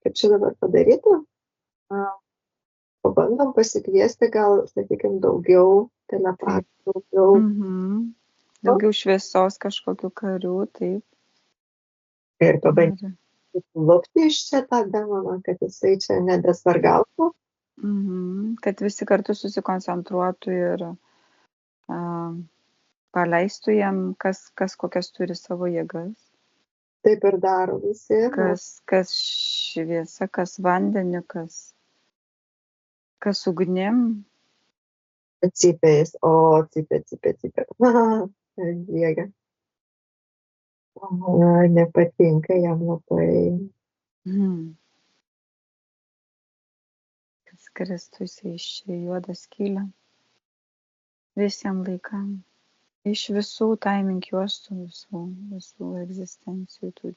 kaip čia dabar padaryti? Pabandom pasikviesti gal, sakykime, daugiau telepatų, daugiau. Daugiau šviesos kažkokių karių, taip. Ir pabandyti lupti iš čia tą demoną, kad jisai čia nebesvargautų. Kad visi kartu susikoncentruotų ir paleistų jam, kas kokias turi savo jėgas. Taip ir daro visi. Kas šviesa, kas vandeniu, kas ugnim. Cypės, cypė. Jėga. Nepatinka jam labai. Kas Kristus iš juodą skylę. Visiems laikam. Iš visų timing juostų, visų egzistencijų tų